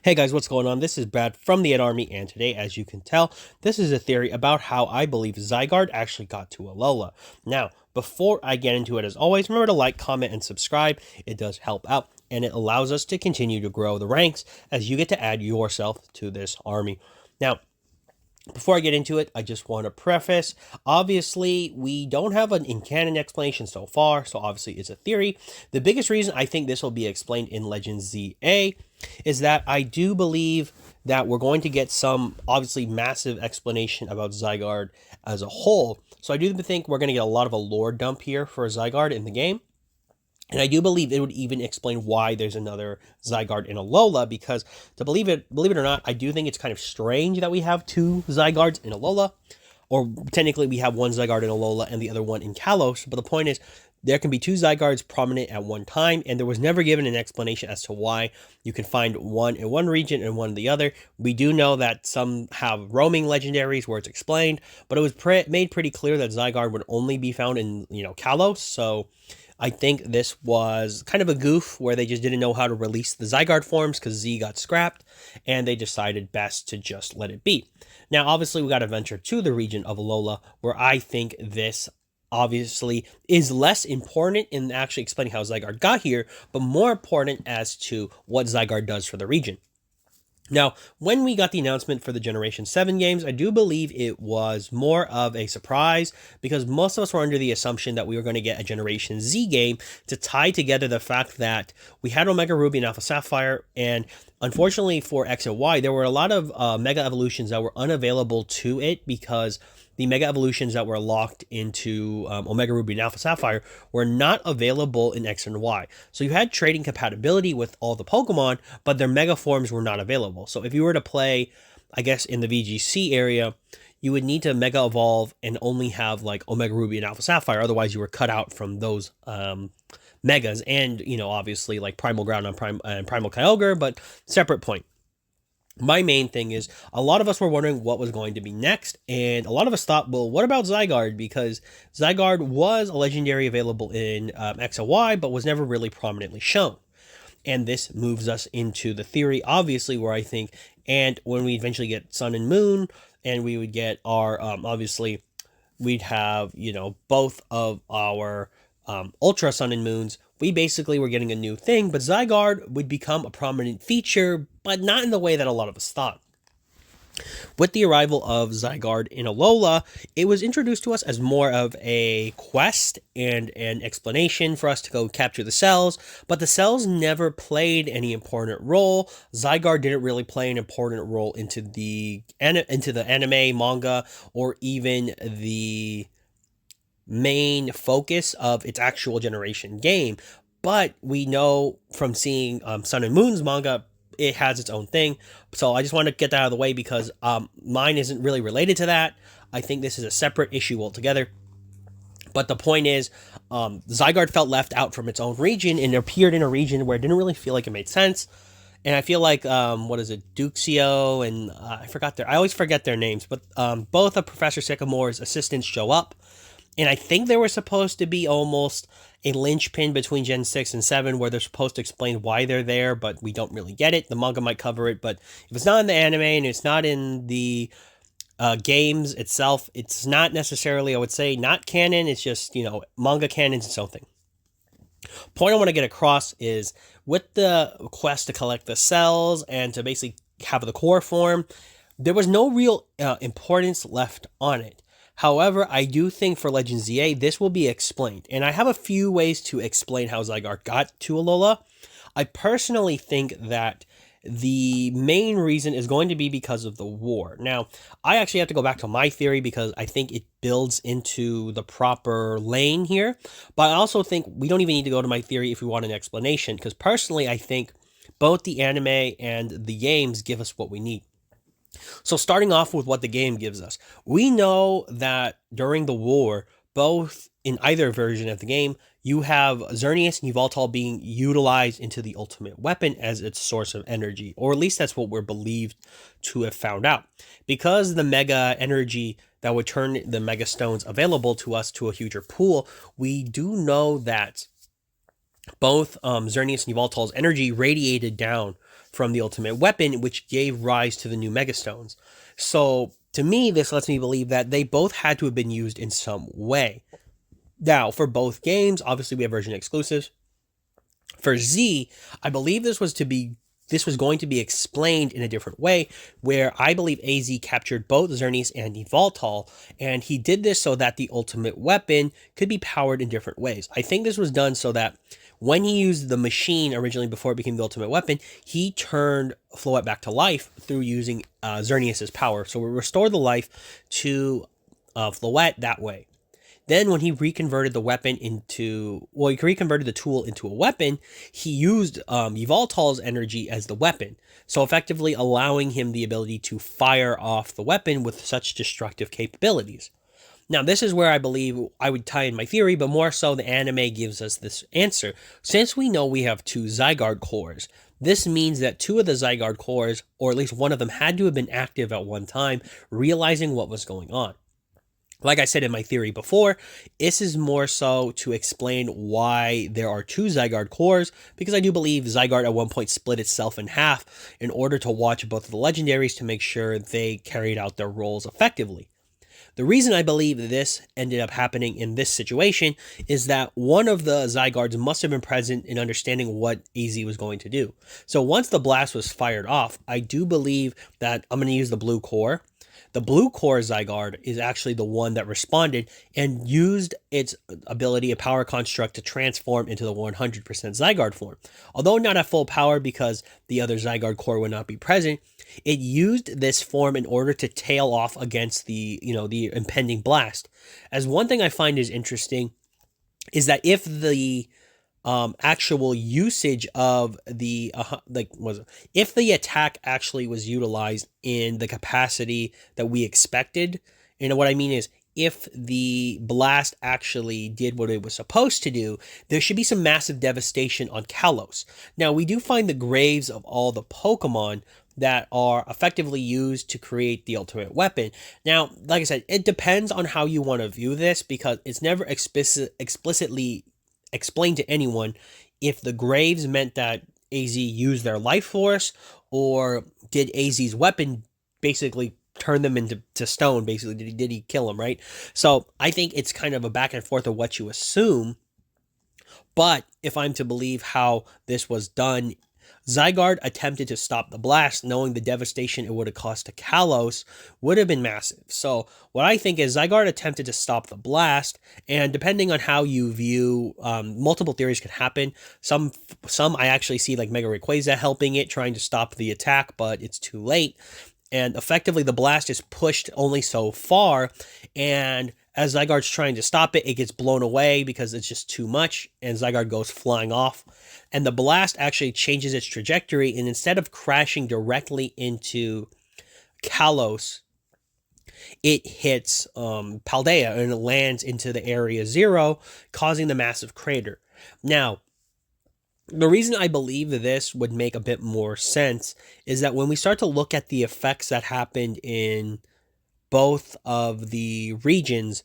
Hey guys, what's going on? This is Brad from the Ed Army, and today, as you can tell, this is a theory about how I believe Zygarde actually got to Alola. Now, before I get into it, as always, remember to like, comment, and subscribe. It does help out, and it allows us to continue to grow the ranks as you get to add yourself to this army. Now, before I get into it, I just want to preface, obviously, we don't have an in-canon explanation so far, so obviously it's a theory. The biggest reason I think this will be explained in Legends ZA is that I do believe that we're going to get some, obviously, massive explanation about Zygarde as a whole. So I do think we're going to get a lot of a lore dump here for Zygarde in the game. And I do believe it would even explain why there's another Zygarde in Alola, because believe it or not, I do think it's kind of strange that we have two Zygardes in Alola, or technically we have one Zygarde in Alola and the other one in Kalos. But the point is, there can be two Zygardes prominent at one time, and there was never given an explanation as to why you can find one in one region and one in the other. We do know that some have roaming legendaries where it's explained, but it was made pretty clear that Zygarde would only be found in, Kalos, so I think this was kind of a goof where they just didn't know how to release the Zygarde forms because Z got scrapped, and they decided best to just let it be. Now, obviously, we got to venture to the region of Alola, where I think this obviously is less important in actually explaining how Zygarde got here, but more important as to what Zygarde does for the region. Now, when we got the announcement for the Generation 7 games, I do believe it was more of a surprise because most of us were under the assumption that we were going to get a Generation Z game to tie together the fact that we had Omega Ruby and Alpha Sapphire, and unfortunately for X and Y, there were a lot of Mega Evolutions that were unavailable to it because the Mega Evolutions that were locked into Omega Ruby and Alpha Sapphire were not available in X and Y. So you had trading compatibility with all the Pokemon, but their Mega forms were not available. So if you were to play, I guess, in the VGC area, you would need to Mega Evolve and only have like Omega Ruby and Alpha Sapphire. Otherwise, you were cut out from those Megas and, obviously like Primal Ground and Primal Kyogre, but separate point. My main thing is a lot of us were wondering what was going to be next, and a lot of us thought, well, what about Zygarde? Because Zygarde was a legendary available in X and Y, but was never really prominently shown. And this moves us into the theory, obviously, where I think, and when we eventually get Sun and Moon, and we would get our, obviously, we'd have, both of our Ultra Sun and Moons, we basically were getting a new thing, but Zygarde would become a prominent feature, but not in the way that a lot of us thought. With the arrival of Zygarde in Alola, it was introduced to us as more of a quest and an explanation for us to go capture the cells, but the cells never played any important role. Zygarde didn't really play an important role into the anime, manga, or even the main focus of its actual generation game. But we know from seeing Sun and Moon's manga, it has its own thing. So I just want to get that out of the way because mine isn't really related to that. I think this is a separate issue altogether. But the point is, Zygarde felt left out from its own region and appeared in a region where it didn't really feel like it made sense. And I feel like, Duxio and I always forget their names, but both of Professor Sycamore's assistants show up. And I think they were supposed to be almost a linchpin between Gen 6 and 7 where they're supposed to explain why they're there, but we don't really get it. The manga might cover it, but if it's not in the anime and it's not in the games itself, it's not necessarily, I would say, not canon. It's just, manga canon's its own thing. Point I want to get across is with the quest to collect the cells and to basically have the core form, there was no real importance left on it. However, I do think for Legends ZA, this will be explained. And I have a few ways to explain how Zygarde got to Alola. I personally think that the main reason is going to be because of the war. Now, I actually have to go back to my theory because I think it builds into the proper lane here. But I also think we don't even need to go to my theory if we want an explanation. Because personally, I think both the anime and the games give us what we need. So starting off with what the game gives us, we know that during the war, both in either version of the game, you have Xerneas and Yveltal being utilized into the ultimate weapon as its source of energy, or at least that's what we're believed to have found out. Because the mega energy that would turn the mega stones available to us to a huger pool, we do know that both Xerneas and Yveltal's energy radiated down from the ultimate weapon, which gave rise to the new Megastones. So, to me, this lets me believe that they both had to have been used in some way. Now, for both games, obviously we have version exclusives. For Z, I believe this was going to be explained in a different way, where I believe AZ captured both Xerneas and Yveltal, and he did this so that the ultimate weapon could be powered in different ways. I think this was done so that when he used the machine originally before it became the ultimate weapon, he turned Floette back to life through using Xerneas' power. So we restored the life to Floette that way. Then when he reconverted the he reconverted the tool into a weapon, he used Yveltal's energy as the weapon. So effectively allowing him the ability to fire off the weapon with such destructive capabilities. Now, this is where I believe I would tie in my theory, but more so the anime gives us this answer. Since we know we have two Zygarde cores, this means that two of the Zygarde cores, or at least one of them, had to have been active at one time, realizing what was going on. Like I said in my theory before, this is more so to explain why there are two Zygarde cores, because I do believe Zygarde at one point split itself in half in order to watch both of the legendaries to make sure they carried out their roles effectively. The reason I believe this ended up happening in this situation is that one of the Zygardes must have been present in understanding what AZ was going to do. So once the blast was fired off, I do believe that I'm going to use the blue core. The blue core Zygarde is actually the one that responded and used its ability, a power construct, to transform into the 100% Zygarde form. Although not at full power because the other Zygarde core would not be present, it used this form in order to tail off against the impending blast. As one thing I find is interesting is that if the actual usage of the if the attack actually was utilized in the capacity that we expected, what I mean is if the blast actually did what it was supposed to do, there should be some massive devastation on Kalos. Now, we do find the graves of all the Pokemon that are effectively used to create the ultimate weapon. Now, like I said, it depends on how you want to view this, because it's never explicitly explain to anyone if the graves meant that AZ used their life force, or did AZ's weapon basically turn them into stone. Basically, did he kill them, right? So I think it's kind of a back and forth of what you assume. But if I'm to believe how this was done, Zygarde attempted to stop the blast, knowing the devastation it would have caused to Kalos would have been massive. So what I think is Zygarde attempted to stop the blast, and depending on how you view, multiple theories can happen. Some I actually see like Mega Rayquaza helping it, trying to stop the attack, but it's too late. And effectively the blast is pushed only so far, and as Zygarde's trying to stop it, it gets blown away because it's just too much, and Zygarde goes flying off. And the blast actually changes its trajectory, and instead of crashing directly into Kalos, it hits Paldea, and it lands into the Area Zero, causing the massive crater. Now, the reason I believe that this would make a bit more sense is that when we start to look at the effects that happened in both of the regions,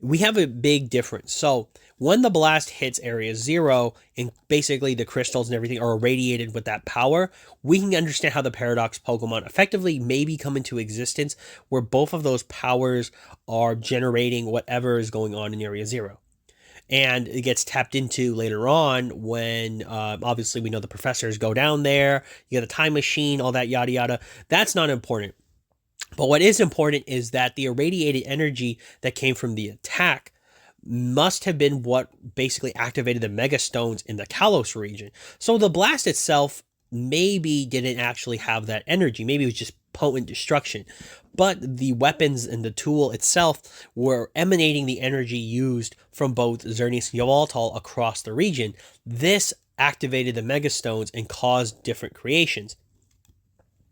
we have a big difference. So when the blast hits Area Zero, and basically the crystals and everything are irradiated with that power, we can understand how the Paradox Pokemon effectively maybe come into existence, where both of those powers are generating whatever is going on in Area Zero. And it gets tapped into later on when, obviously, we know the professors go down there, you get a time machine, all that yada yada. That's not important. But what is important is that the irradiated energy that came from the attack must have been what basically activated the Mega Stones in the Kalos region. So the blast itself maybe didn't actually have that energy. Maybe it was just potent destruction. But the weapons and the tool itself were emanating the energy used from both Xerneas and Yveltal across the region. This activated the Mega Stones and caused different creations.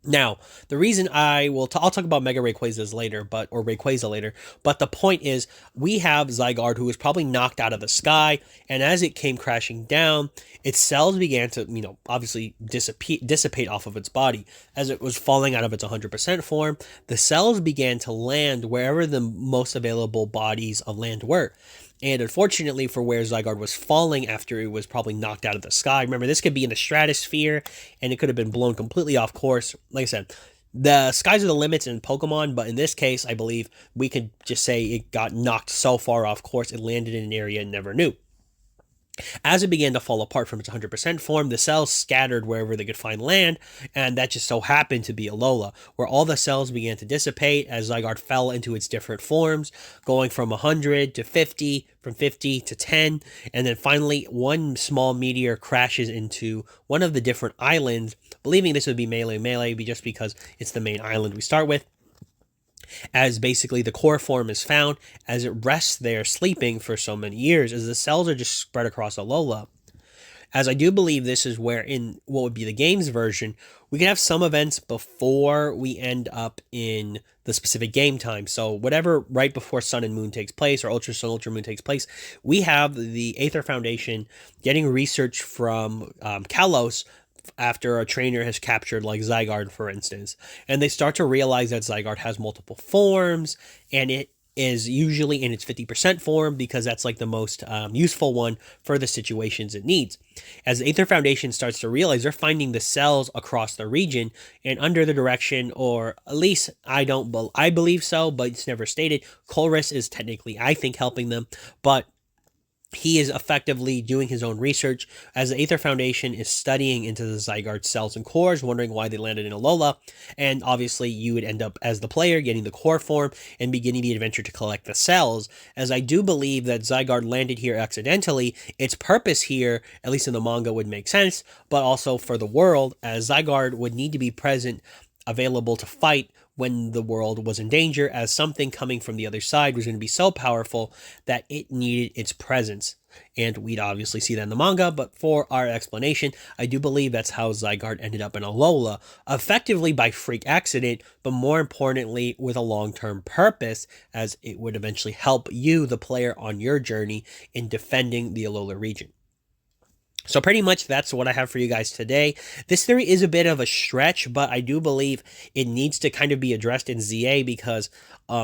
Now, the reason I'll talk about Mega Rayquaza later, but the point is, we have Zygarde, who was probably knocked out of the sky, and as it came crashing down, its cells began to, obviously dissipate off of its body. As it was falling out of its 100% form, the cells began to land wherever the most available bodies of land were. And unfortunately for where Zygarde was falling after it was probably knocked out of the sky, remember this could be in the stratosphere and it could have been blown completely off course. Like I said, the skies are the limits in Pokemon, but in this case, I believe we could just say it got knocked so far off course it landed in an area it never knew. As it began to fall apart from its 100% form, the cells scattered wherever they could find land, and that just so happened to be Alola, where all the cells began to dissipate as Zygarde fell into its different forms, going from 100 to 50, from 50 to 10, and then finally one small meteor crashes into one of the different islands, believing this would be Melee just because it's the main island we start with, as basically the core form is found as it rests there sleeping for so many years as the cells are just spread across Alola. As I do believe this is where in what would be the game's version, we can have some events before we end up in the specific game time. So whatever right before Sun and Moon takes place or Ultra Sun, Ultra Moon takes place, we have the Aether Foundation getting research from Kalos after a trainer has captured like Zygarde, for instance, and they start to realize that Zygarde has multiple forms and it is usually in its 50% form because that's like the most useful one for the situations it needs. As the Aether Foundation starts to realize they're finding the cells across the region and under the direction, or at least I believe so, but it's never stated. Colress is technically, I think, helping them, but he is effectively doing his own research as the Aether Foundation is studying into the Zygarde cells and cores, wondering why they landed in Alola. And obviously, you would end up as the player getting the core form and beginning the adventure to collect the cells. As I do believe that Zygarde landed here accidentally, its purpose here, at least in the manga, would make sense, but also for the world, as Zygarde would need to be present, available to fight when the world was in danger, as something coming from the other side was going to be so powerful that it needed its presence. And we'd obviously see that in the manga, but for our explanation, I do believe that's how Zygarde ended up in Alola, effectively by freak accident, but more importantly, with a long-term purpose, as it would eventually help you, the player, on your journey in defending the Alola region. So pretty much that's what I have for you guys today. This theory is a bit of a stretch, but I do believe it needs to kind of be addressed in ZA because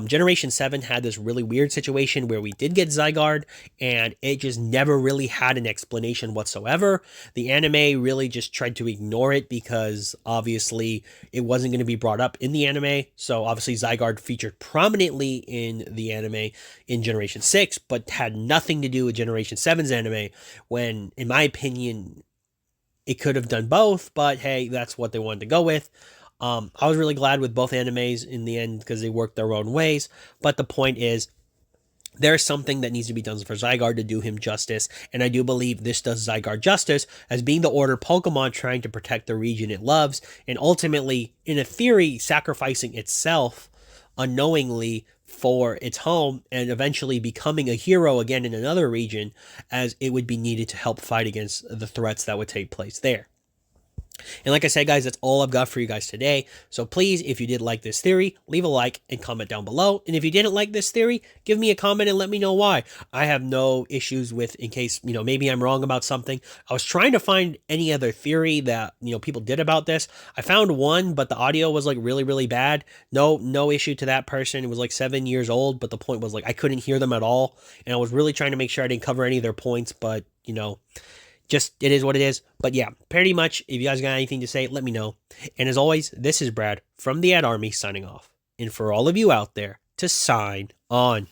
Generation 7 had this really weird situation where we did get Zygarde and it just never really had an explanation whatsoever. The anime really just tried to ignore it because obviously it wasn't going to be brought up in the anime. So obviously Zygarde featured prominently in the anime in Generation 6, but had nothing to do with Generation 7's anime when, in my opinion, it could have done both, but hey, that's what they wanted to go with. I was really glad with both animes in the end because they worked their own ways, but the point is, there's something that needs to be done for Zygarde to do him justice, and I do believe this does Zygarde justice as being the Order Pokemon trying to protect the region it loves, and ultimately, in a theory, sacrificing itself unknowingly for its home and eventually becoming a hero again in another region as it would be needed to help fight against the threats that would take place there. And like I said, guys, that's all I've got for you guys today. So please, if you did like this theory, leave a like and comment down below. And if you didn't like this theory, give me a comment and let me know why. I have no issues with, in case, maybe I'm wrong about something. I was trying to find any other theory that, people did about this. I found one, but the audio was like really, really bad. No issue to that person. It was like 7 years old, but the point was like I couldn't hear them at all. And I was really trying to make sure I didn't cover any of their points, but, just it is what it is. But yeah, pretty much, if you guys got anything to say, let me know. And as always, this is Brad from the Ad Army signing off. And for all of you out there, to sign on.